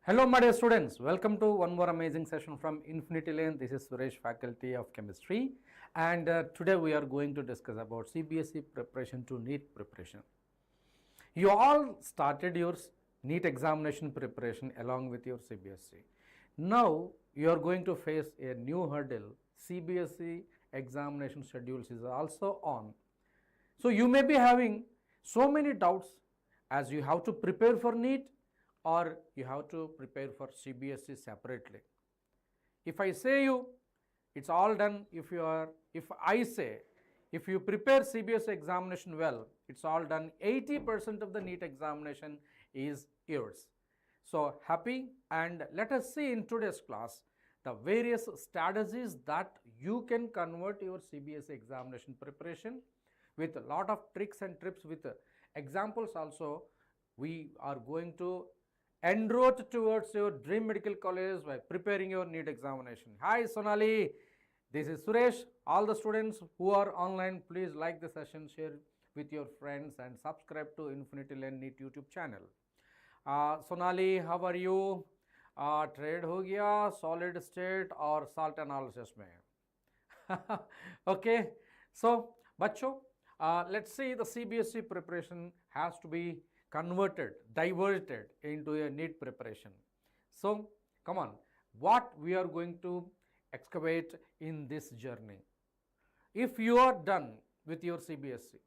Hello my dear students, welcome to one more amazing session from Infinity Lane. This is Suresh, faculty of chemistry, and today we are going to discuss about CBSE preparation to NEET preparation. You all started your NEET examination preparation along with your CBSE. Now you are going to face a new hurdle. CBSE examination schedules is also on. So you may be having so many doubts as you have to prepare for NEET or you have to prepare for CBSE separately. If I say you, it's all done if you prepare CBSE examination well, it's all done. 80% of the NEET examination is yours. So happy, and let us see in today's class the various strategies that you can convert your CBSE examination preparation with a lot of tricks and tips with examples also. We are going to en route towards your dream medical college by preparing your NEET examination. Hi Sonali, this is Suresh. All the students who are online, please like the session, share with your friends and subscribe to Infinity Lane NEET YouTube channel. Sonali, how are you? Trade हो गया solid state और salt analysis में. Okay, so बच्चों, let's see the CBSE preparation has to be diverted into a NEET preparation. So come on, what we are going to excavate in this journey. If you are done with your CBSE,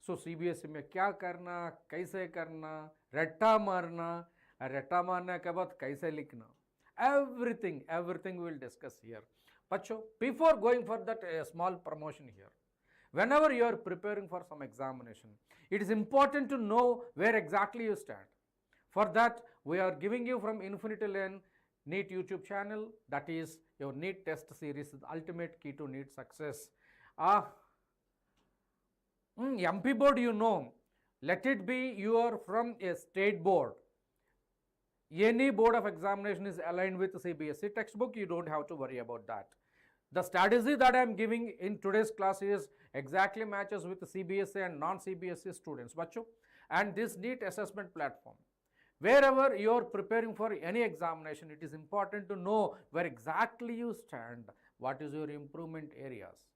so CBSE में क्या करना, कैसे करना, रट्टा मारने के बाद कैसे लिखना, everything we will discuss here. बच्चों, before going for that small promotion here, whenever you are preparing for some examination, it is important to know where exactly you stand. For that, we are giving you from Infinity Lane NEET YouTube channel, that is your NEET test series, the ultimate key to NEET success. MP board, you know, let it be you are from a state board. Any board of examination is aligned with CBSE textbook, you don't have to worry about that. The strategy that I am giving in today's class is exactly matches with the CBSE and non-CBSE students, bachcho. And this NEET assessment platform, wherever you are preparing for any examination, it is important to know where exactly you stand, what is your improvement areas.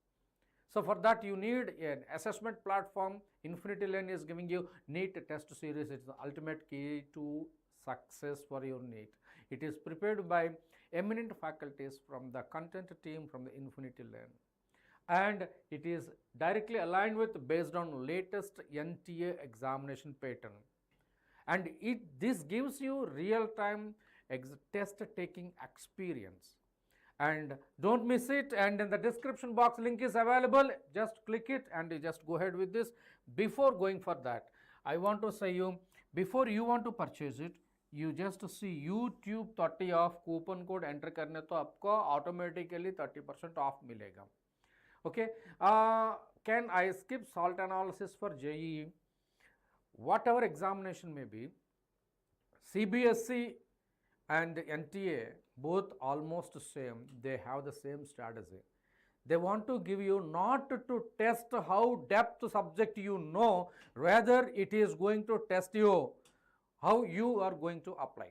So for that you need an assessment platform. Infinity Lane is giving you NEET test series. It's the ultimate key to success for your NEET. It is prepared by eminent faculties from the content team from the Infinity Lane, and it is directly aligned with based on latest NTA examination pattern, and this gives you real-time test taking experience. And don't miss it, and in the description box link is available, just click it and you just go ahead with this. Before going for that, I want to say you, before you want to purchase it, you just see YouTube 30 off coupon code enter करने तो आपको automatically 30% off मिलेगा. Okay, can I skip salt analysis for JEE? Whatever examination may be, CBSE and NTA both almost same. They have the same strategy. They want to give you not to test how depth subject you know, rather it is going to test you how you are going to apply.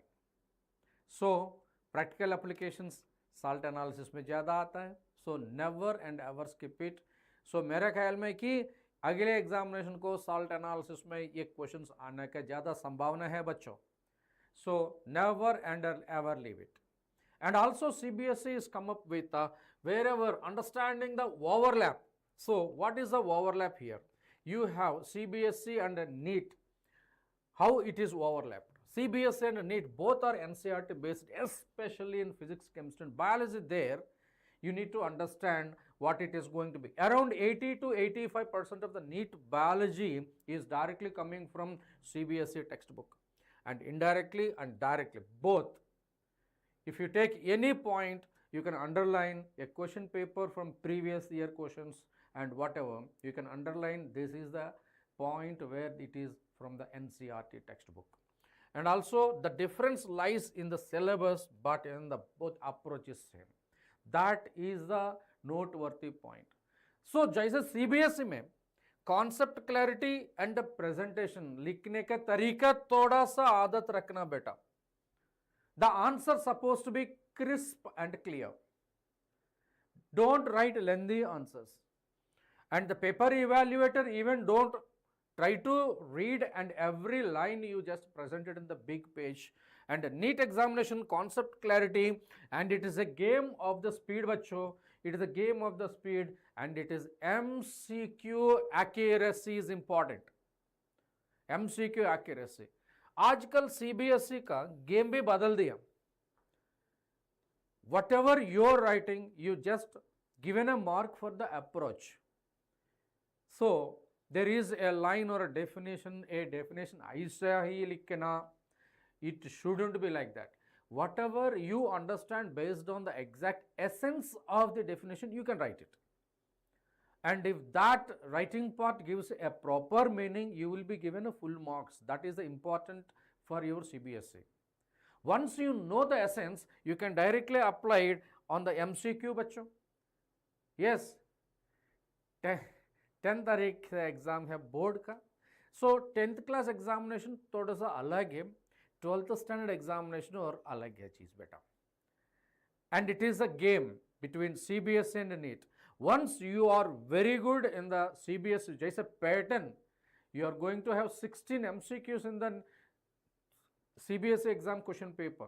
So practical applications salt analysis में ज़्यादा आता है, so never and ever skip it. So मेरे ख्याल में कि अगले examination को salt analysis में ये questions आने का ज़्यादा संभावना है बच्चों. So never and ever leave it. And also CBSE is come up with wherever understanding the overlap. So what is the overlap here? You have CBSE and NEET. How it is overlapped. CBSE and NEET both are NCERT based, especially in physics, chemistry and biology. There you need to understand what it is going to be. Around 80 to 85% of the NEET biology is directly coming from CBSE textbook, and indirectly and directly both. If you take any point, you can underline a question paper from previous year questions and whatever, you can underline this is the point where it is from the NCERT textbook. And also the difference lies in the syllabus, but in the both approach is same. That is the noteworthy point. So जैसे CBSE में concept clarity and the presentation लिखने का तरीका थोड़ा सा आदत रखना बेटा. The answer supposed to be crisp and clear. Don't write lengthy answers. And the paper evaluator even don't try to read and every line you just presented in the big page. And NEET examination concept clarity, and it is a game of the speed bacho. It is a game of the speed, and it is MCQ accuracy is important. MCQ accuracy. आजकल CBSE का game भी बदल दिया. Whatever you're writing, you just given a mark for the approach. So there is a line or a definition ऐसा ही लिखना. It shouldn't be like that. Whatever you understand based on the exact essence of the definition, you can write it. And if that writing part gives a proper meaning, you will be given a full marks. That is important for your CBSE. Once you know the essence, you can directly apply it on the MCQ बच्चों. Yes, 10 तारीख से exam है board का. So 10th class examination थोड़ा सा अलग है. 12th standard examination और अलग है चीज बेटा. And it is a game between CBSE and NEET. Once you are very good in the CBSE, जैसे pattern, you are going to have 16 MCQs in the CBSE exam question paper.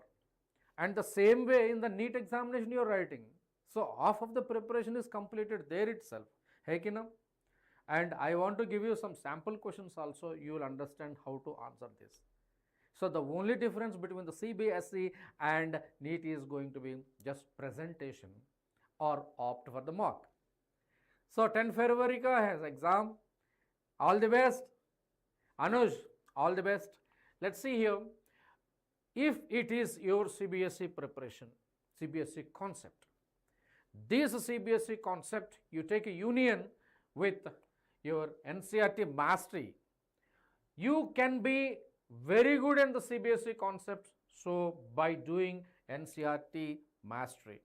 And the same way in the NEET examination you are writing. So half of the preparation is completed there itself. है कि ना? And I want to give you some sample questions also. You will understand how to answer this. So the only difference between the CBSE and NEET is going to be just presentation or opt for the mock. So 10 February ka has exam. All the best. Anuj, all the best. Let's see here. If it is your CBSE preparation, CBSE concept, this CBSE concept, you take a union with your NCERT mastery. You can be very good in the CBSE concept, so by doing NCERT mastery.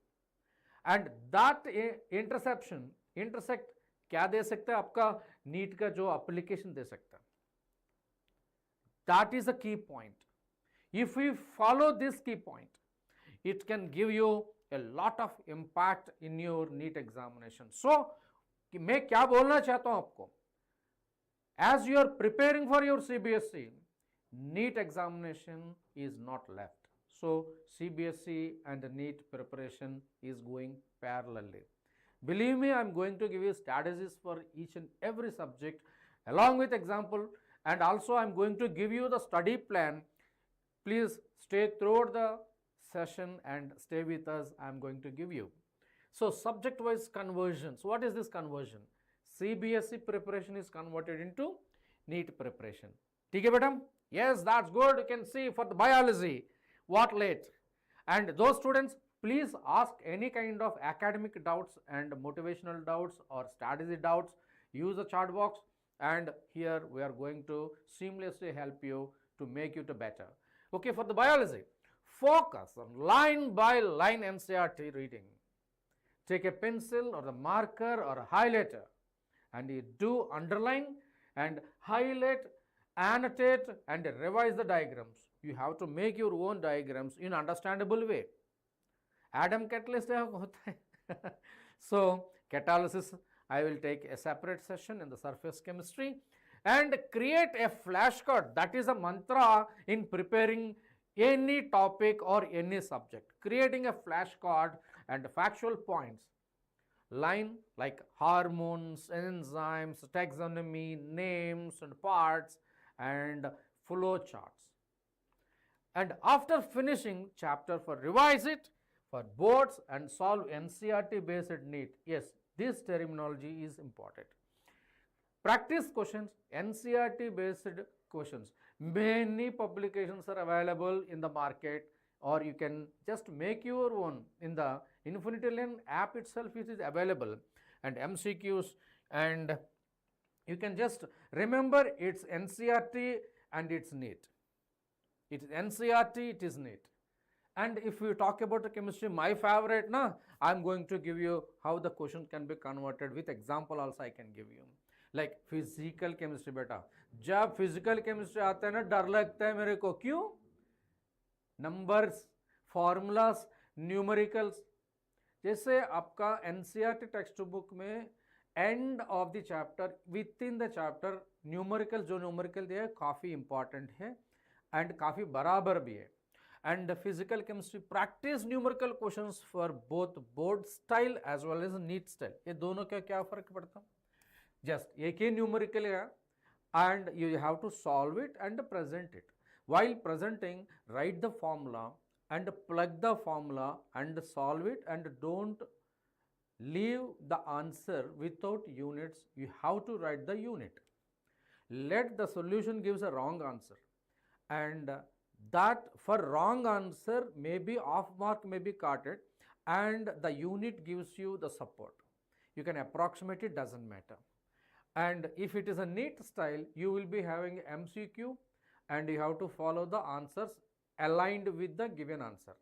And that intersect क्या दे सकता है आपका NEET का जो application दे सकता है. That is a key point. If we follow this key point, it can give you a lot of impact in your NEET examination. So मैं क्या बोलना चाहता हूं आपको, as you are preparing for your CBSE, NEET examination is not left. So CBSE and NEET preparation is going parallelly. Believe me, I am going to give you strategies for each and every subject along with example, and also I am going to give you the study plan. Please stay throughout the session and stay with us. I am going to give you. So subject wise conversions. What is this conversion? CBSE preparation is converted into NEET preparation. ठीक है बेटा? Yes, that's good. You can see for the biology, what late. And those students, please ask any kind of academic doubts and motivational doubts or strategy doubts. Use the chat box, and here we are going to seamlessly help you to make you to better. Okay, for the biology, focus on line by line NCERT reading. Take a pencil or the marker or a highlighter, and you do underline and highlight, annotate and revise the diagrams. You have to make your own diagrams in understandable way. Adam catalyst hota hai. So catalysis, I will take a separate session in the surface chemistry, and create a flashcard. That is a mantra in preparing any topic or any subject. Creating a flashcard and factual points. Line like hormones, enzymes, taxonomy, names and parts, and flow charts. And after finishing chapter, for revise it for boards and solve NCERT based NEET. Yes, this terminology is important. Practice questions, NCERT based questions. Many publications are available in the market, or you can just make your own in the InfinityLearn app itself. It is available, and MCQs, and you can just remember it's NCERT and it's NEET. It is NCERT, it is NEET. And if you talk about the chemistry, my favorite, na, I'm going to give you how the question can be converted with example also I can give you. Like physical chemistry बेटा, जब physical chemistry आता है ना, डर लगता है मेरे को. क्यों? Numbers, फॉर्मूलाज, न्यूमेरिकल्स, जैसे आपका एनसीईआरटी टेक्स्ट बुक में end of the chapter, with in the chapter numerical, जो न्यूमेरिकल दिया है काफ़ी इंपॉर्टेंट है एंड काफ़ी बराबर भी है. And physical chemistry practice numerical questions for both board style as well as NEET style. ये दोनों का क्या फर्क पड़ता? जस्ट एक ही न्यूमेरिकल है and you have to solve it and present it. While presenting, write the formula and plug the formula and solve it, and don't leave the answer without units. You have to write the unit. Let the solution gives a wrong answer, and that for wrong answer maybe off mark may be cutted, and the unit gives you the support. You can approximate it, doesn't matter. And if it is a NEET style, you will be having MCQ and you have to follow the answers aligned with the given answer.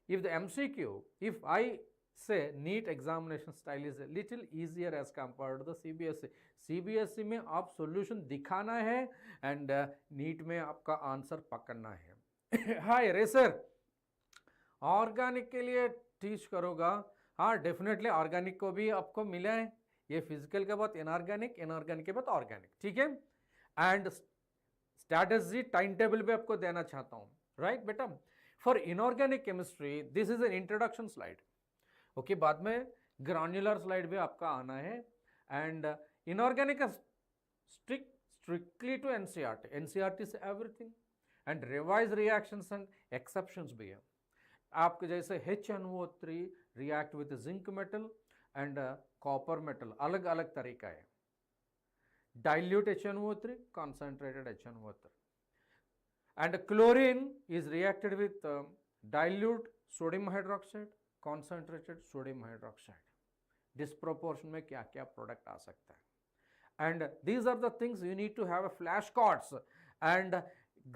If the MCQ, if I say NEET examination style is a little easier as compared to the CBSE. CBSE में आप solution दिखाना है and NEET में आपका answer पकड़ना है. Hi racer, organic के लिए टीच करोगा? हाँ डेफिनेटली, ऑर्गेनिक को भी आपको मिला है. ये फिजिकल के बाद इनऑर्गेनिक, इनऑर्गेनिक के बाद ऑर्गेनिक, ठीक है. एंड स्ट्रैटेजी टाइम टेबल भी आपको देना चाहता हूँ, राइट बेटा. For inorganic chemistry this is an introduction slide. Okay, बाद में ग्रानुलर स्लाइड भी आपका आना है. And inorganic strictly to NCERT, NCERT से everything, and revise reactions and exceptions भी है. आपके जैसे HNO3 react with zinc metal and copper metal, अलग अलग तरीका है. Dilute HNO3, concentrated HNO3, and chlorine is reacted with dilute sodium hydroxide, concentrated sodium hydroxide. Disproportion में क्या क्या प्रोडक्ट आ सकता है. and these are the things you need to have a flashcards. and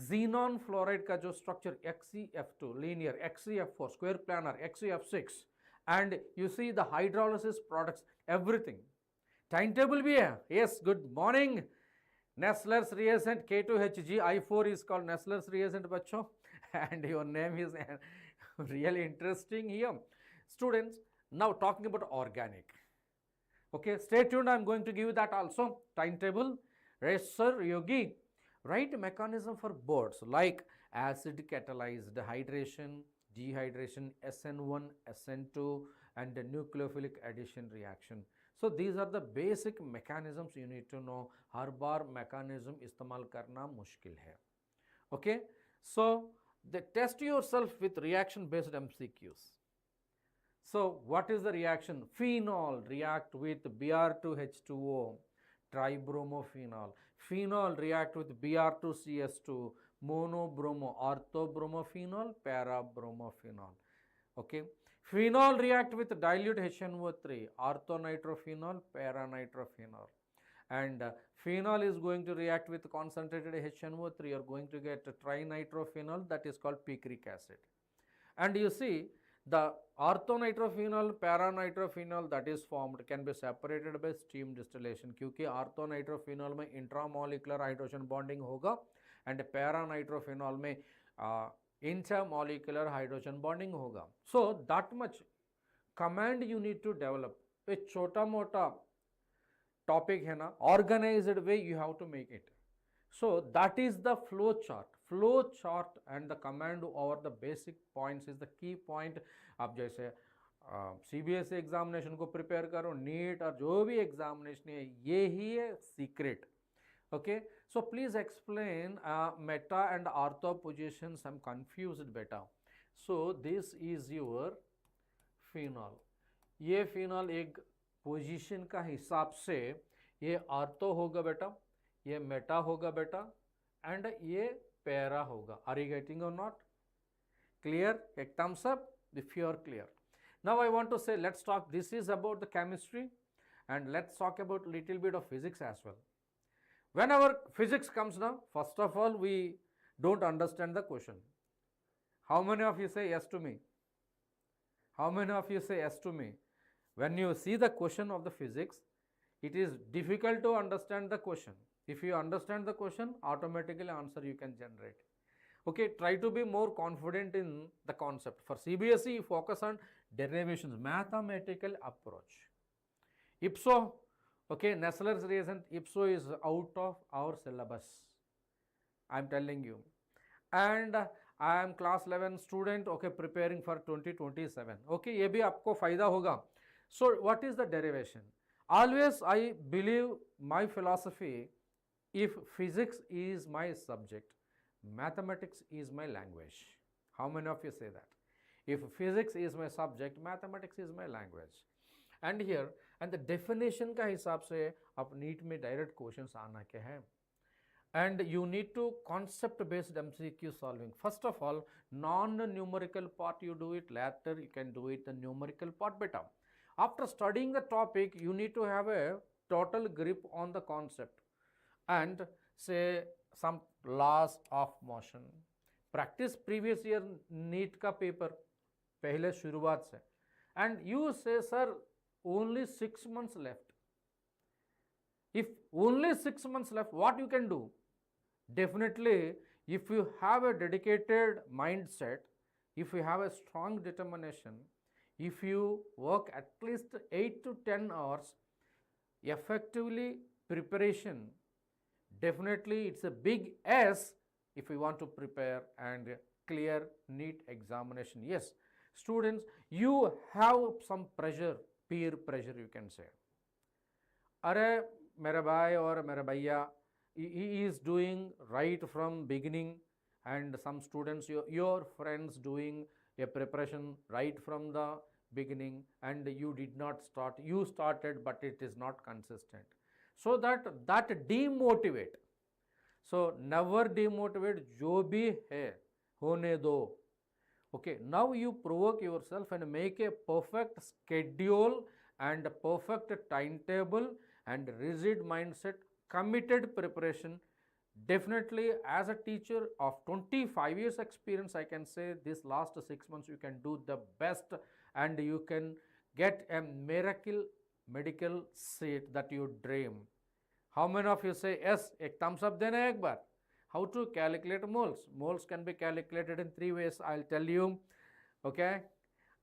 xenon fluoride का जो structure XeF2 linear, XeF4 square planar, XeF6, and you see the hydrolysis products, everything. Timetable भी है. Yes, good morning. Nestler's reagent K2HG I4 is called Nestler's reagent बच्चों, and your name is really interesting here. Students, now talking about organic. Okay, stay tuned. I'm going to give you that also. Timetable. Yes, sir, Yogi. Write mechanism for boards like acid catalyzed hydration, dehydration, SN1, SN2, and the nucleophilic addition reaction. So these are the basic mechanisms you need to know. Her bar mechanism इस्तेमाल करना मुश्किल है. Okay, so they test yourself with reaction based MCQs. So what is the reaction? Phenol react with Br2H2O, tribromophenol. Phenol react with Br2CS2, monobromo, orthobromophenol, parabromophenol. Okay. Phenol react with dilute HNO3, orthonitrophenol, paranitrophenol. And phenol is going to react with concentrated HNO3. You are going to get trinitrophenol, that is called picric acid. And you see the orthonitrophenol, paranitrophenol that is formed can be separated by steam distillation, क्योंकि orthonitrophenol में intramolecular hydrogen bonding होगा and paranitrophenol में intermolecular hydrogen bonding होगा. So that much command you need to develop. एक छोटा मोटा topic है ना, organized way you have to make it. So that is the flow chart. Flow chart and the command over the basic points is the key point. आप जैसे CBSE examination को prepare करो, NEET और जो भी examination है, ये ही है secret. Okay, so please explain meta and ortho positions. I'm confused beta. So this is your phenol. ये phenol एक पोजीशन का हिसाब से ये ऑर्थो होगा बेटा, ये मेटा होगा बेटा, एंड ये पैरा होगा. आर यू गेटिंग और नॉट? क्लियर? एक thumbs up if you are clear. Now I want to say, let's talk, this is about the chemistry, and let's talk about little bit of physics as well. Whenever physics comes now, first of all we don't understand the question. How many of you say yes to me? How many of you say yes to me? When you see the question of the physics, it is difficult to understand the question. If you understand the question, automatically answer you can generate. Okay, try to be more confident in the concept. For CBSE, focus on derivations, mathematical approach. Ipso, okay, Nessler's reason, ipso is out of our syllabus. I am telling you. And I am class 11 student, okay, preparing for 2027. Okay, ये भी आपको फायदा होगा. So what is the derivation? Always I believe my philosophy, if physics is my subject, mathematics is my language. How many of you say that? If physics is my subject, mathematics is my language. And here, and the definition का हिसाब से आप NEET में direct questions आना के हैं. And you need to concept based MCQ solving. First of all, non-numerical part you do it, later you can do it the numerical part better. After studying the topic, you need to have a total grip on the concept and say some laws of motion. Practice previous year NEET का paper पहले शुरुआत से. And you say, sir, only 6 months left. If only 6 months left, what you can do? Definitely, if you have a dedicated mindset, if you have a strong determination, if you work at least 8 to 10 hours, effectively preparation, definitely it's a big S if you want to prepare and clear NEET examination. Yes, students, you have some pressure, peer pressure you can say. अरे मेरा भाई और मेरा भैया, he is doing right from beginning, and some students, your friends doing a preparation right from the beginning, and you did not start, you started but it is not consistent. So that demotivate. So never demotivate, जो भी है होने दो. Okay, now you provoke yourself and make a perfect schedule and a perfect timetable and rigid mindset, committed preparation. Definitely, as a teacher of 25 years experience, I can say this last 6 months you can do the best and you can get a miracle medical seat that you dream. How many of you say yes? एक thumbs up देना एक बार. How to calculate moles? Moles can be calculated in 3 ways. I'll tell you. Okay,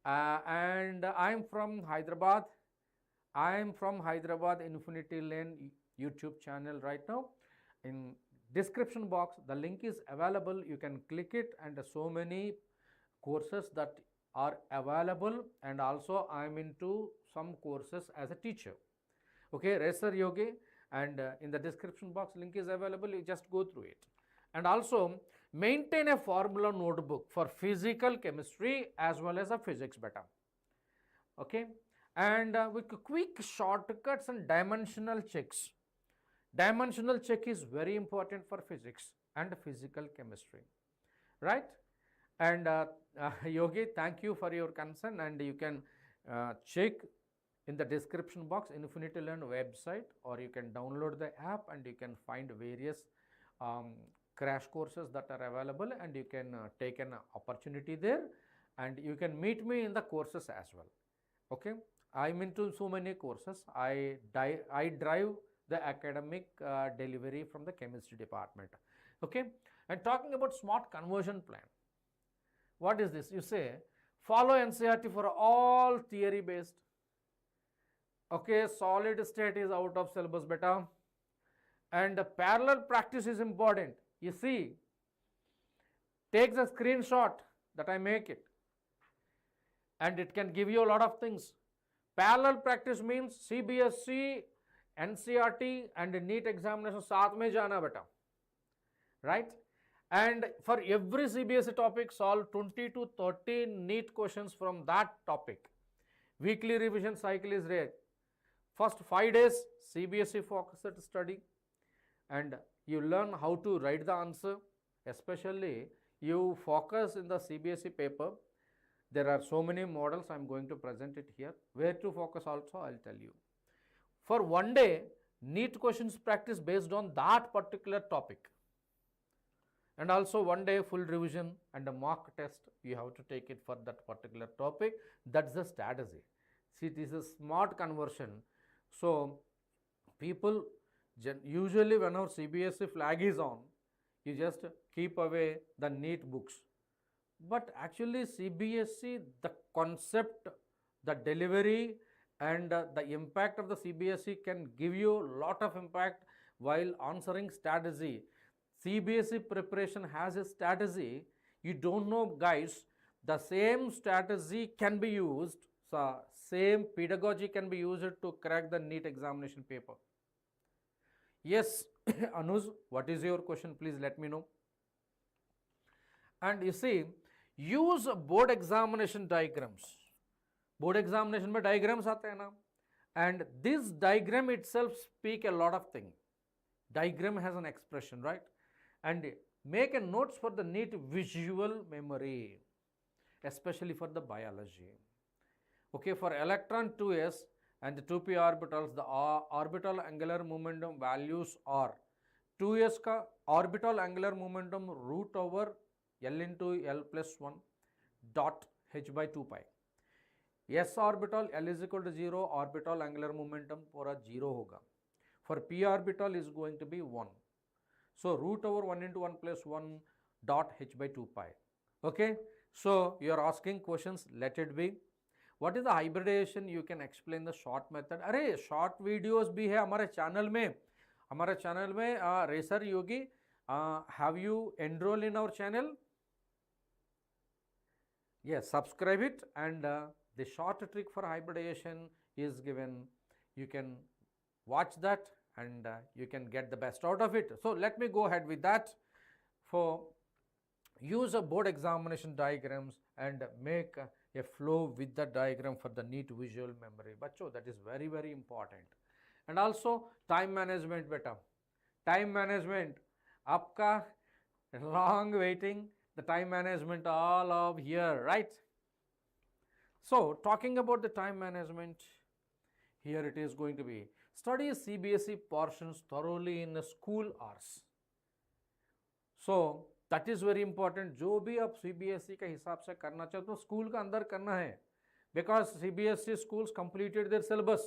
and I'm from Hyderabad. I'm from Hyderabad Infinity Lane YouTube channel right now. In description box, the link is available. You can click it, and so many courses that are available. And also, I'm into some courses as a teacher. Okay, Racer Yogi, and in the description box, link is available. You just go through it. And also, maintain a formula notebook for physical chemistry as well as a physics beta. Okay, and with quick shortcuts and dimensional checks. Dimensional check is very important for physics and physical chemistry, right? And Yogi, thank you for your concern, and you can check in the description box Infinity Learn website, or you can download the app and you can find various crash courses that are available, and you can take an opportunity there, and you can meet me in the courses as well. Okay, I'm into so many courses. I drive the academic delivery from the chemistry department. Okay, and talking about smart conversion plan. What is this? You say follow NCERT for all theory based. Okay, solid state is out of syllabus beta, and parallel practice is important. You see, take the screenshot that I make it, and it can give you a lot of things. Parallel practice means CBSE, NCERT and NEET examination साथ में जाना बेटा, right? And for every CBSE topic, solve 20 to 30 NEET questions from that topic. Weekly revision cycle is there. First 5 days CBSE focused study, and you learn how to write the answer. Especially you focus in the CBSE paper. There are so many models. I am going to present it here. Where to focus also I will tell you. For 1 day, NEET questions practice based on that particular topic. And also 1 day full revision and a mock test. You have to take it for that particular topic. That's the strategy. See, this is smart conversion. So people usually whenever CBSE flag is on, you just keep away the NEET books. But actually CBSE, the concept, the delivery and the impact of the CBSE can give you a lot of impact while answering strategy. CBSE preparation has a strategy. You don't know, guys, the same strategy can be used, so same pedagogy can be used to crack the NEET examination paper. Yes, Anuj, what is your question? Please let me know. And you see, use board examination diagrams. Board examination में diagrams आते हैं ना, and this diagram itself speak a lot of things. Diagram has an expression, right? And make a notes for the NEET visual memory, especially for the biology. Okay, for electron 2s and 2p orbitals, the orbital angular momentum values are 2s का orbital angular momentum root over L into L plus 1 dot h by 2 pi. S orbital L is equal to 0, orbital angular momentum पूरा 0 होगा. For p orbital is going to be 1. So root over 1 into 1 plus 1 dot h by 2 pi. Okay, so you are asking questions, let it be. What is the hybridization? You can explain the short method. अरे short videos भी है हमारे channel में, racer Yogi, have you enrolled in our channel? Yes, subscribe it, and the short trick for hybridization is given. You can watch that and you can get the best out of it. So let me go ahead with that. For use a board examination diagrams and make a flow with the diagram for the NEET visual memory. Bachcho, that is very, very important. And also time management, beta. Time management, आपका long waiting, the time management all of here, right? So talking about the time management, here it is going to be study CBSE portions thoroughly in the school hours. So that is very important. जो भी आप CBSE के हिसाब से करना चाहते हो school का अंदर करना है, because CBSE schools completed their syllabus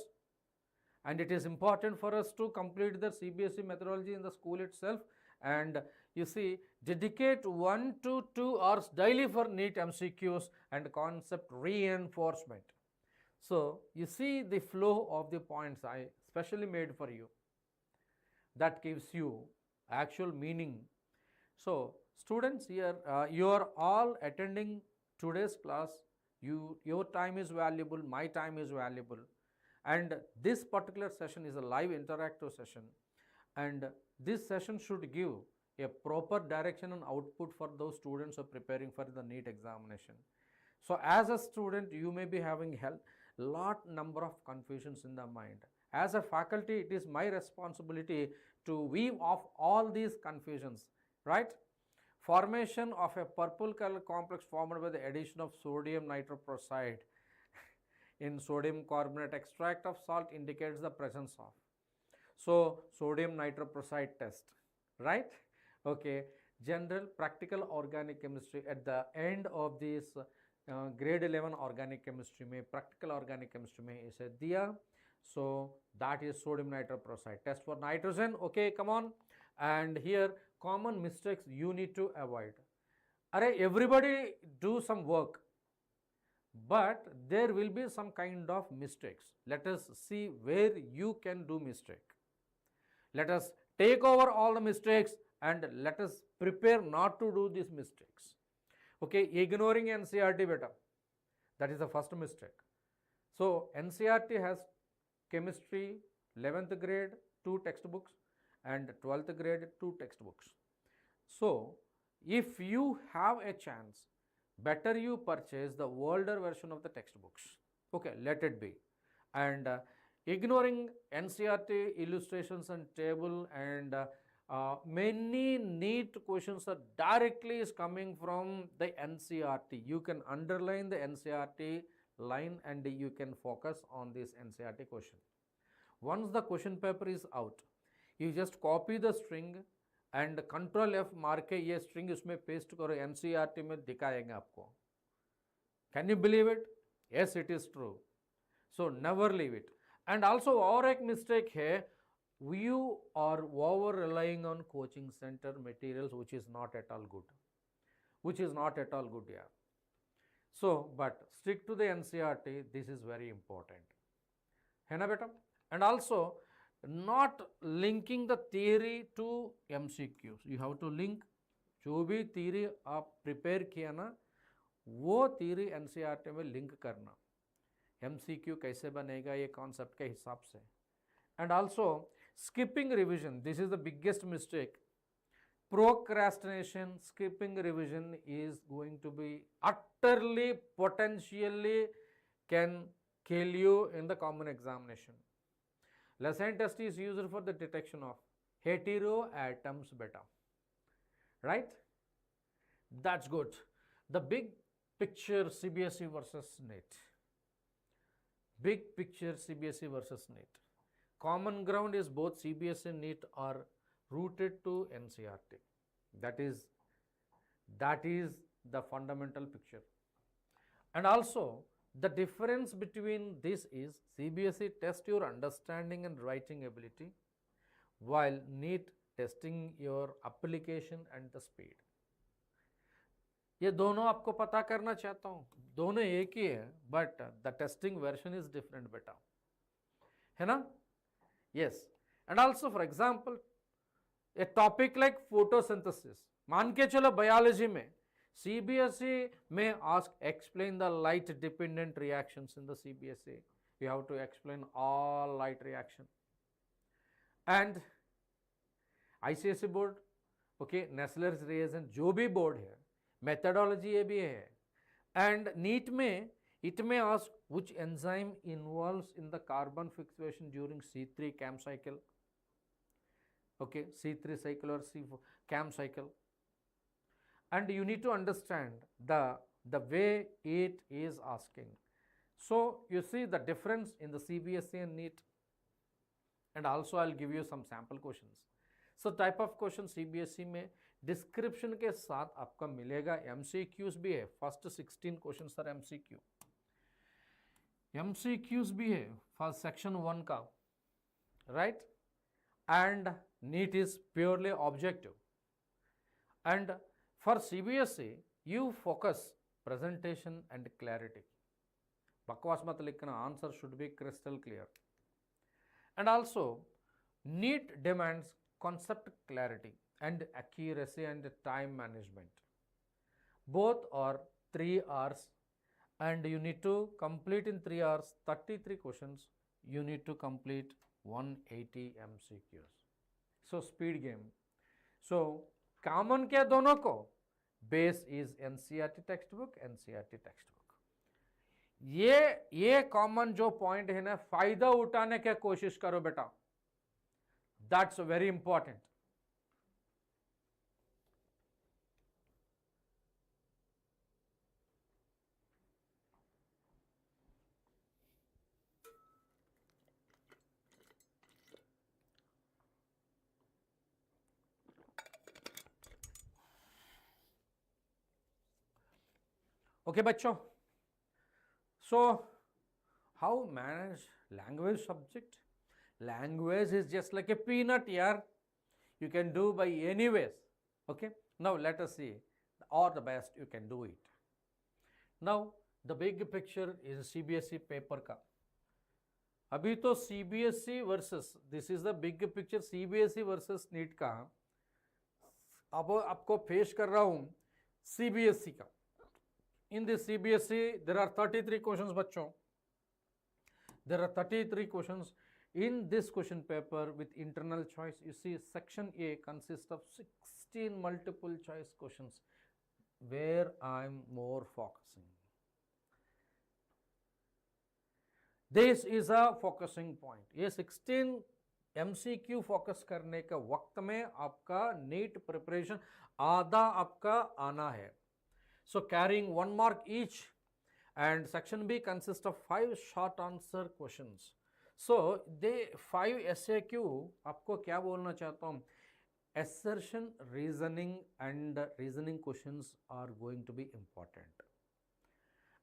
and it is important for us to complete the CBSE methodology in the school itself. And you see, dedicate 1 to 2 hours daily for NEET MCQs and concept reinforcement. So you see the flow of the points I specially made for you. That gives you actual meaning. So students, here you are all attending today's class. Your time is valuable, my time is valuable, and this particular session is a live interactive session, and this session should give a proper direction and output for those students who are preparing for the NEET examination. So as a student, you may be having number of confusions in the mind. As a faculty, it is my responsibility to weave off all these confusions, right? Formation of a purple color complex formed by the addition of sodium nitroprusside in sodium carbonate extract of salt indicates the presence of. So sodium nitroprusside test, right? Okay, general practical organic chemistry at the end of this grade 11 organic chemistry में practical organic chemistry में इसे दिया. So that is sodium nitroprusside test for nitrogen. Okay, come on. And here common mistakes you need to avoid. Array, everybody do some work, but there will be some kind of mistakes. Let us see where you can do mistake. Let us take over all the mistakes and let us prepare not to do these mistakes. Okay, ignoring NCERT beta, that is the first mistake. So NCERT has chemistry 11th grade 2 textbooks and 12th grade 2 textbooks. So if you have a chance, better you purchase the older version of the textbooks. Okay, let it be. And ignoring NCERT illustrations and table, and many NEET questions are directly is coming from the NCERT. You can underline the NCERT line and you can focus on this NCERT question. Once the question paper is out, you just copy the string and Control F मार के ये string उसमें paste करो, NCERT में दिखाएगा आपको. Can you believe it? Yes, it is true. So never leave it. And also और एक mistake है, you are over relying on coaching center materials, which is not at all good, yeah. So but stick to the NCERT, this is very important, है ना बेटा. And also not linking the theory to MCQs, you have to link, जो भी theory आप prepare किया ना वो theory NCERT में link करना, MCQ कैसे बनेगा ये concept के हिसाब से. And also skipping revision, this is the biggest mistake. Procrastination, skipping revision is going to be utterly, potentially can kill you in the common examination. Lesson test is used for the detection of heteroatoms beta, right? That's good. The big picture CBSE versus NEET. Big picture CBSE versus NEET. Common ground is both CBSE and NEET are rooted to NCERT. That is the fundamental picture. And also the difference between this is CBSE test your understanding and writing ability, while NEET testing your application and the speed. ये दोनों आपको पता करना चाहता हूँ, दोनों एक ही है, but the testing version is different बेटा, है ना? Yes. And also for example a topic like photosynthesis, मान के चलो biology में CBSE may ask explain the light dependent reactions in the CBSE. You have to explain all light reaction. And ICSE board, okay, Nessler's reagent जो भी board है, methodology ये भी है. And NEET में it may ask which enzyme involves in the carbon fixation during C3 CAM cycle. Okay, C3 cycle or C4 CAM cycle. And you need to understand the way it is asking. So you see the difference in the CBSE and NEET. And also I'll give you some sample questions. So type of question CBSE में description के साथ आपका मिलेगा, MCQs भी है, first 16 questions are MCQ. MCQs भी है first section 1 का, right? And NEET is purely objective. And for CBSE, you focus presentation and clarity. बकवास मत लिखना, answer should be crystal clear. And also, NEET demands concept clarity and accuracy and time management. Both are 3 hours, and you need to complete in 3 hours 33 questions. You need to complete 180 MCQs. So speed game. So common क्या दोनों को? Base is NCERT textbook, NCERT textbook. ये common जो point है ना, फायदा उठाने की कोशिश करो बेटा. That's very important. Okay बच्चों, so how manage language subject? Language is just like a peanut यार, you can do by any ways. Okay, now let us see or the best you can do it. Now the big picture is CBSE paper का. अभी तो CBSE versus, this is the big picture CBSE versus NEET का. अब आपको पेश कर रहा हूँ CBSE का. In this CBSE, there are 33 questions, बच्चों. There are 33 questions in this question paper with internal choice. You see, section A consists of 16 multiple choice questions, where I'm more focusing. This is a focusing point. ये 16 MCQ focus करने के वक्त में आपका NEET preparation आधा आपका आना है. So carrying 1 mark each, and section B consists of 5 short answer questions. So they 5 SAQ आपको क्या बोलना चाहता हूँ, assertion, reasoning and reasoning questions are going to be important.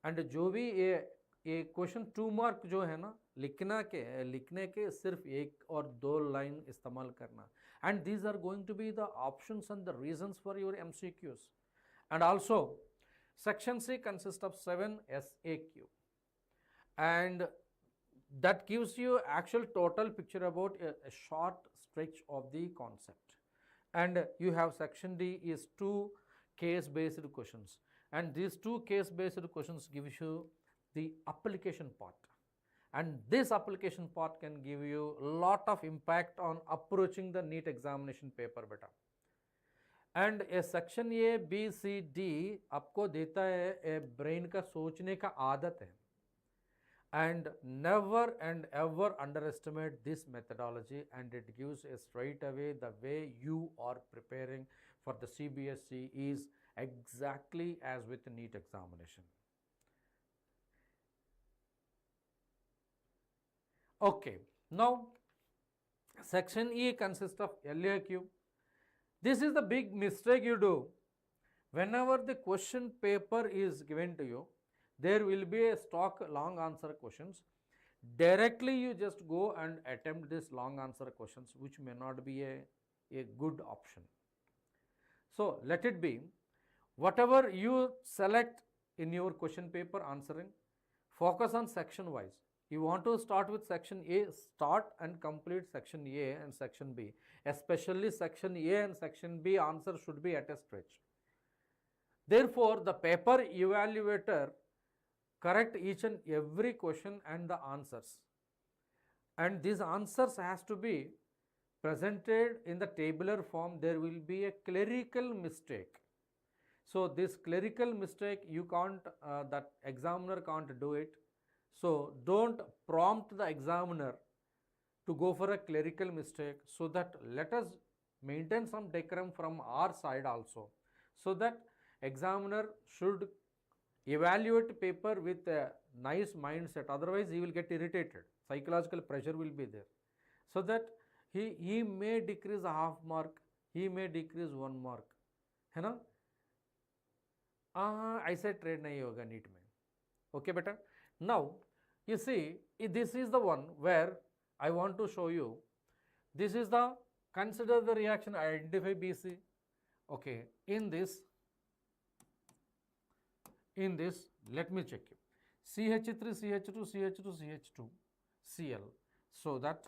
And जो भी कि क्वेश्चन 2 मार्क जो है ना, लिखने के सिर्फ 1 और 2 लाइन इस्तेमाल करना, and these are going to be the options and the reasons for your MCQs. And also section C consists of 7 SAQ, and that gives you actual total picture about a short stretch of the concept. And you have section D is 2 case based questions, and these 2 case based questions gives you the application part, and this application part can give you a lot of impact on approaching the NEET examination paper beta. And a section A B C D आपको देता है ए brain का सोचने का आदत है, and never and ever underestimate this methodology, and it gives a straight away the way you are preparing for the CBSE is exactly as with NEET examination. Okay, now section E consists of LAQ. This is the big mistake you do. Whenever the question paper is given to you, there will be a stock long answer questions. Directly you just go and attempt this long answer questions, which may not be a good option. So let it be, whatever you select in your question paper answering, focus on section wise. You want to start with section A, start and complete section A and section B. Especially section A and section B answer should be at a stretch. Therefore, the paper evaluator correct each and every question and the answers. And these answers has to be presented in the tabular form. There will be a clerical mistake. So this clerical mistake you can't, that examiner can't do it. So don't prompt the examiner to go for a clerical mistake, so that let us maintain some decorum from our side also, so that examiner should evaluate paper with a nice mindset. Otherwise he will get irritated, psychological pressure will be there, so that he may decrease a half mark, he may decrease 1 mark, है ना. ऐसे trade नहीं होगा NEET में. Okay बेटा. Now you see, this is the one where I want to show you. This is the consider the reaction, identify BC. Okay, in this let me check you. CH3 CH2 CH2 CH2 Cl, so that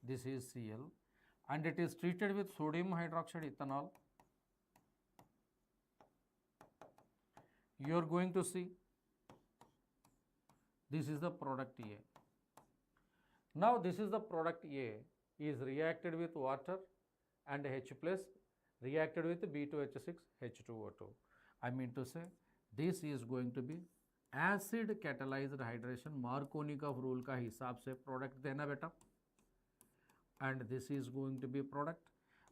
this is Cl, and it is treated with sodium hydroxide ethanol. You are going to see this is the product A. Now this is the product A is reacted with water and H plus reacted with B2H6 H2O2. I mean to say this is going to be acid catalyzed hydration. Markovnikov rule का हिसाब से product देना बेटा, and this is going to be product,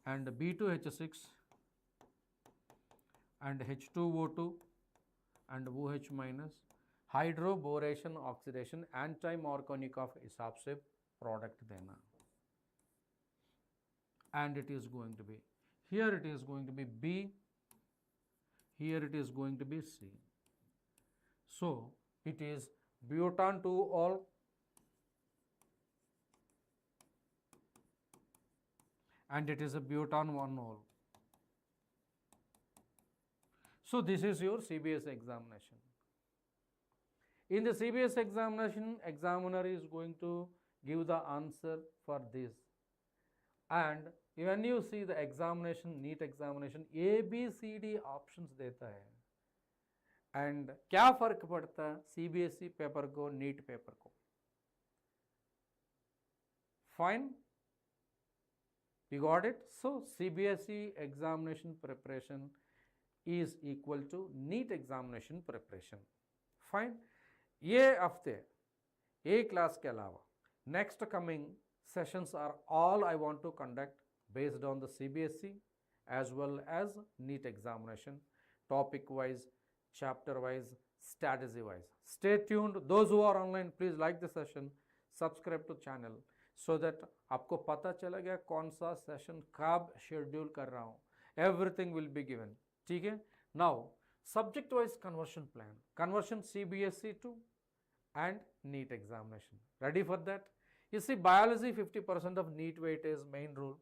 and B2H6 and H2O2 and OH minus hydroboration oxidation anti Markovnikov हिसाब से product देना, and it is going to be here, it is going to be B, here it is going to be C. So it is butan 2-ol and it is a butan 1-ol. So this is your CBSE examination. In the CBSE examination, examiner is going to give the answer for this, and when you see the examination, NEET examination, A, B, C, D options देता है, and क्या फर्क पड़ता है CBSE paper को NEET paper को? Fine, you got it. So CBSE examination preparation is equal to NEET examination preparation. Fine. ये हफ्ते A class के अलावा next coming sessions are all I want to conduct based on the CBSE as well as NEET examination, topic wise, chapter wise, strategy wise. Stay tuned. Those who are online, please like the session, subscribe to channel so that आपको पता चला गया कौन सा session कब schedule कर रहा हूँ. Everything will be given. ठीक है. Now subject wise conversion plan, conversion CBSE to and NEET examination. Ready for that? You see, biology 50% of NEET weight is main rule.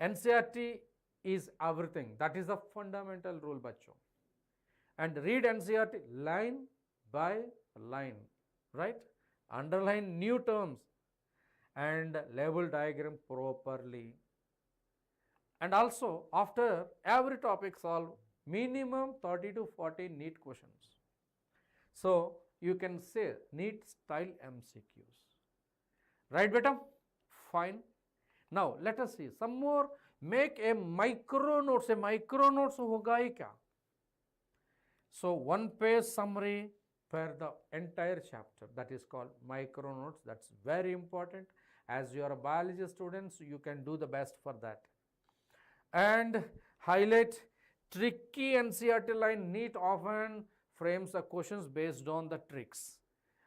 NCERT is everything. That is the fundamental rule, bachcho. And read NCERT line by line, right? Underline new terms and label diagram properly. And also, after every topic solve, minimum 30 to 40 NEET questions. So, you can say NEET style MCQs. Right, beta? Fine. Now, let us see some more. Make a micro notes. A micro notes hoga hi kya? So, one page summary per the entire chapter. That is called micro notes. That's very important. As you are a biology students, you can do the best for that. And highlight tricky NCERT line. NEET often frames the questions based on the tricks.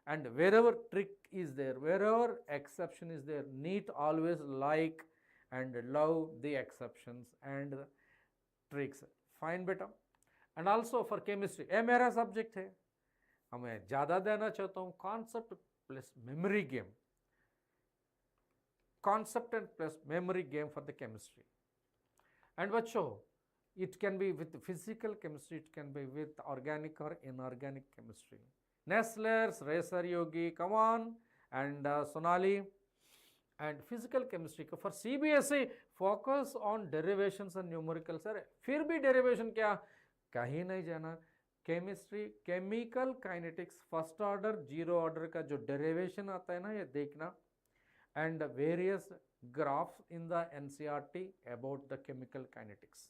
And wherever trick is there, wherever exception is there, NEET always like and love the exceptions and tricks. Fine beta. And also for chemistry, ये मेरा subject है, मैं ज़्यादा देना चाहता हूँ concept plus memory game. Concept and plus memory game for the chemistry. And बच्चों, it can be with physical chemistry, it can be with organic or inorganic chemistry. Nestlers, Racer Yogi, come on, and Sonali. And physical chemistry for CBSE focus on derivations and numericals. Sir, फिर भी derivation क्या कहीं नहीं जाना. Chemistry, chemical kinetics, first order, zero order का जो derivation आता है ना ये देखना. And various graphs in the NCERT about the chemical kinetics.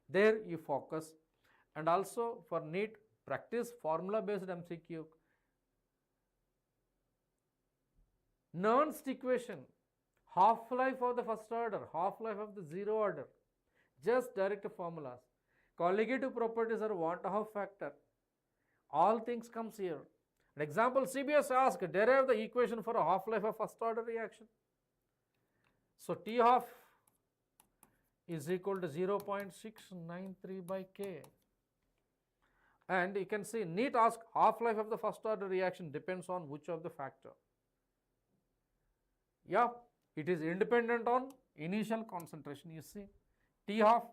There you focus. And also for NEET, practice formula based MCQ. Nernst equation, half-life of the first order, half-life of the zero order, just direct formulas. Colligative properties are 1/2 factor. All things comes here. An example, CBS asked, derive the equation for a half-life of first order reaction. So T half is equal to 0.693 by K. And you can see NEET ask half-life of the first order reaction depends on which of the factor. Yeah, it is independent on initial concentration. You see, T half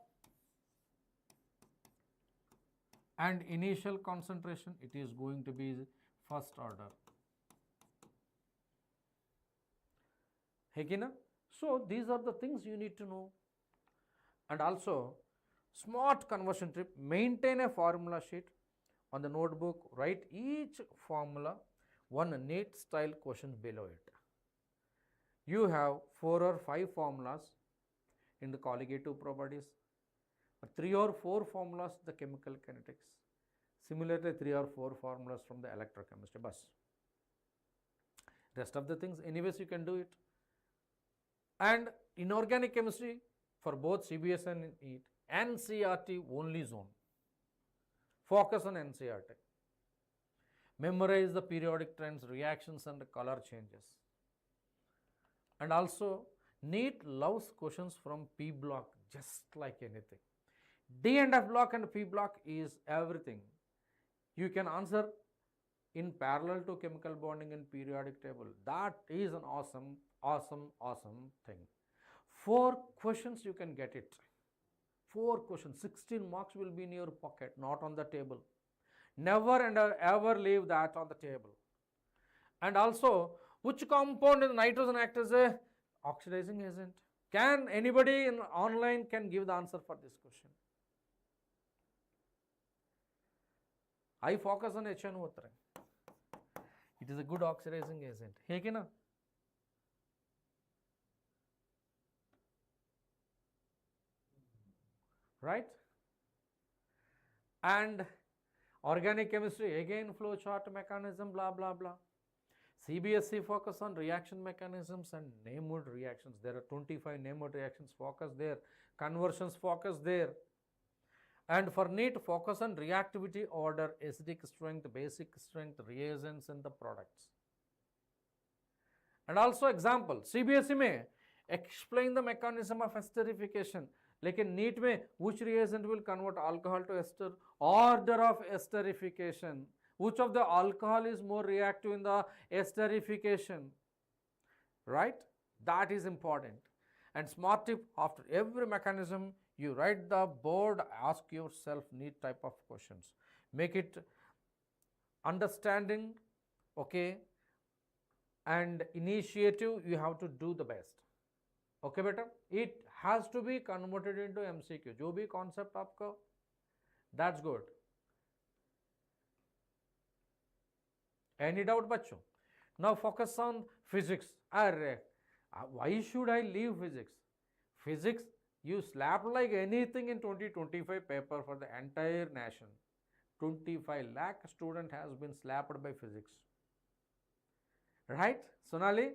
and initial concentration, it is going to be first order. Hekina? So these are the things you need to know. And also, smart conversion tip, maintain a formula sheet on the notebook, write each formula, one NEET style question below it. You have 4 or 5 formulas in the colligative properties, 3 or 4 formulas the chemical kinetics, similarly 3 or 4 formulas from the electrochemistry bus. Rest of the things anyways you can do it. And inorganic chemistry for both CBSE and NEET, NCERT only zone. Focus on NCERT. Memorize the periodic trends, reactions and color changes. And also NEET loves questions from P block just like anything. D and F block and P block is everything. You can answer in parallel to chemical bonding and periodic table. That is an awesome thing. 4 questions you can get it. 4 questions, 16 marks will be in your pocket, not on the table. Never and ever leave that on the table. And also, which compound in nitrogen acts as a oxidizing agent? Can anybody in online can give the answer for this question? I focus on HNO3. It is a good oxidizing agent. Hey, na? Right? And organic chemistry, again flow chart mechanism, blah blah blah. CBSE focus on reaction mechanisms and neighborhood reactions. There are 25 neighborhood reactions, focus there. Conversions, focus there. And for NEET, focus on reactivity order, acidic strength, basic strength, reagents and the products. And also example, CBSE में explain the mechanism of esterification. लेकिन NEET में which reagent will convert alcohol to ester? Order of esterification. Which of the alcohol is more reactive in the esterification, right? That is important. And smart tip, after every mechanism you write the board, ask yourself neat type of questions, make it understanding, okay, and initiative. You have to do the best, okay beta. It has to be converted into MCQ, जो भी concept आपका, that's good. Any doubt बच्चों? Now focus on physics. अरे why should I leave physics? Physics, you slap like anything in 2025 paper for the entire nation. 25 lakh student has been slapped by physics. Right, Sonali?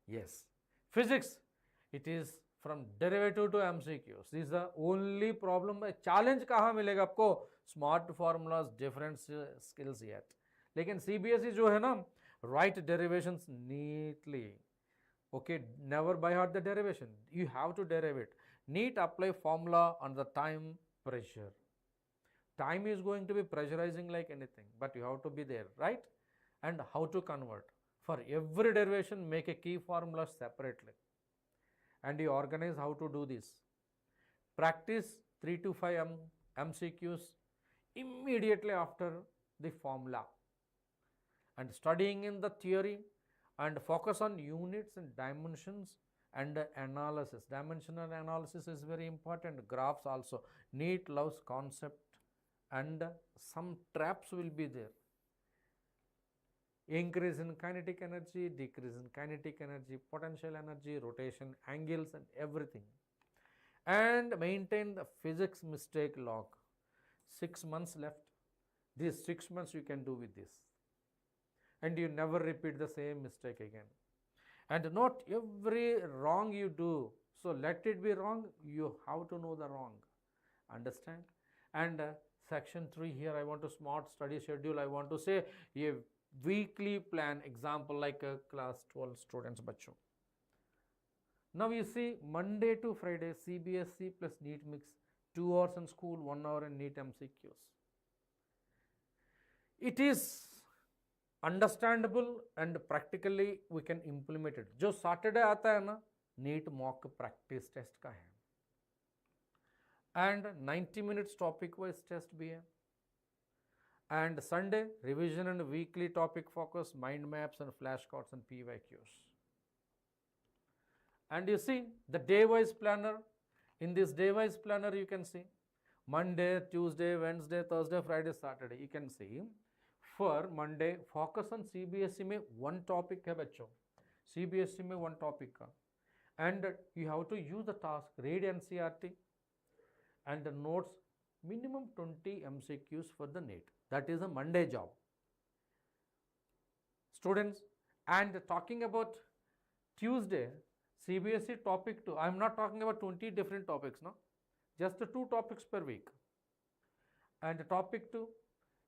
Yes. Physics, it is from derivative to MCQs. This is the only problem. Challenge कहाँ मिलेगा आपको? Smart formulas, different skills yet. लेकिन CBSE जो है ना, write derivations neatly. Okay, never by heart the derivation. You have to derive it. NEET apply formula on the time pressure. Time is going to be pressurizing like anything, but you have to be there, right? And how to convert. For every derivation, make a key formula separately. And you organize how to do this. Practice 3 to 5 MCQs immediately after the formula. And studying in the theory, and focus on units and dimensions and analysis. Dimensional analysis is very important. Graphs also. NEET loves concept, and some traps will be there. Increase in kinetic energy, decrease in kinetic energy, potential energy, rotation, angles and everything. And maintain the physics mistake log. 6 months left. These 6 months you can do with this. And you never repeat the same mistake again. And not every wrong you do, so let it be wrong, you have to know the wrong. Understand? And section 3 here, I want to smart study schedule. I want to say a weekly plan, example like a class 12 students bachcho. Now you see, Monday to Friday CBSE plus NEET mix, 2 hours in school, 1 hour in NEET MCQs. It is understandable and practically we can implement it. जो Saturday आता है ना, NEET mock practice test का है, and 90 minutes topic wise test भी है, and Sunday revision and weekly topic focus, mind maps and flashcards and PYQs. And you see the day wise planner. In this day wise planner you can see Monday, Tuesday, Wednesday, Thursday, Friday, Saturday. You can see for Monday focus on CBSE में one topic है बच्चों, CBSE में one topic का, and you have to use the task, read NCERT and the notes, minimum 20 MCQs for the NEET. That is a Monday job, students. And talking about Tuesday, CBSE topic 2, I am not talking about 20 different topics, no, just 2 topics per week. And topic 2,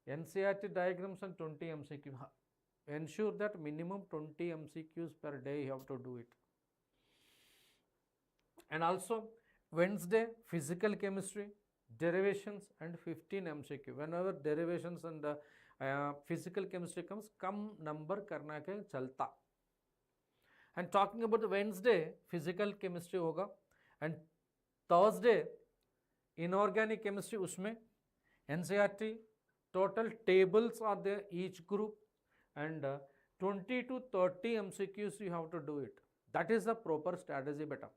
NCERT diagrams and 20 MCQ. Ensure that minimum 20 MCQs per day you have to do it. And also Wednesday physical chemistry, derivations and 15 MCQ. Whenever derivations and physical chemistry comes, come number करना के चलता. And talking about the Wednesday physical chemistry होगा, and Thursday inorganic chemistry, उसमें NCERT total tables are there each group, and 20 to 30 MCQs you have to do it. That is the proper strategy beta.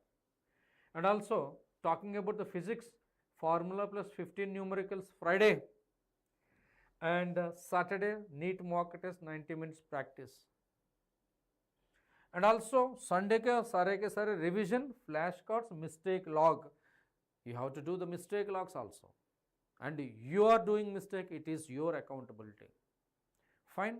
And also talking about the physics, formula plus 15 numericals Friday, and Saturday NEET mock test 90 minutes practice. And also Sunday के सारे revision, flashcards, mistake log. You have to do the mistake logs also. And you are doing mistake, it is your accountability. Fine.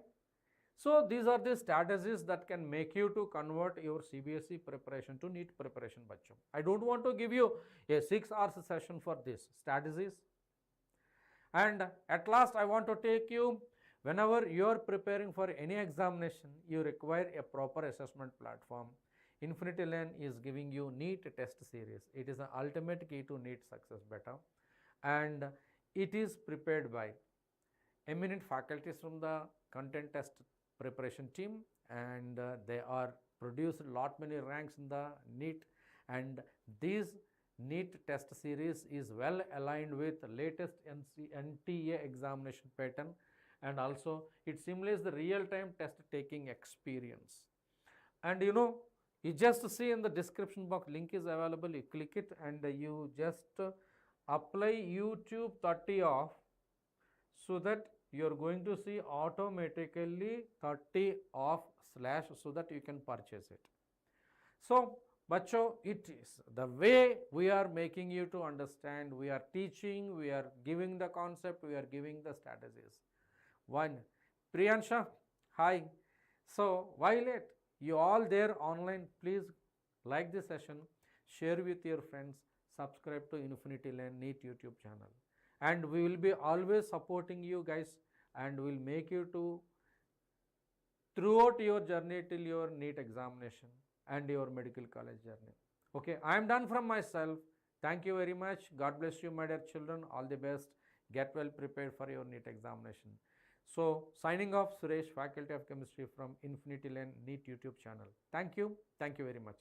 So these are the strategies that can make you to convert your CBSE preparation to NEET preparation bachcho. I don't want to give you a 6 hours session for this strategies. And at last I want to take you, whenever you are preparing for any examination, you require a proper assessment platform. Infinity Lane is giving you NEET test series. It is an ultimate key to NEET success beta. And it is prepared by eminent faculties from the content test preparation team, and they are produced lot many ranks in the NEET, and this NEET test series is well aligned with latest NTA examination pattern, and also it simulates the real time test taking experience. And you just see in the description box, link is available, you click it and you just apply YouTube 30 off, so that you are going to see automatically 30 off slash, so that you can purchase it. So bacho, it is the way we are making you to understand, we are teaching, we are giving the concept, we are giving the strategies. One, Priyansha, hi. So while you all there online, please like this session, share with your friends, subscribe to Infinity Lane NEET YouTube channel, and we will be always supporting you guys, and will make you to throughout your journey till your NEET examination and your medical college journey. Okay, I am done from myself. Thank you very much. God bless you, my dear children. All the best. Get well prepared for your NEET examination. So signing off, Suresh, Faculty of Chemistry from Infinity Lane NEET YouTube channel. Thank you. Thank you very much.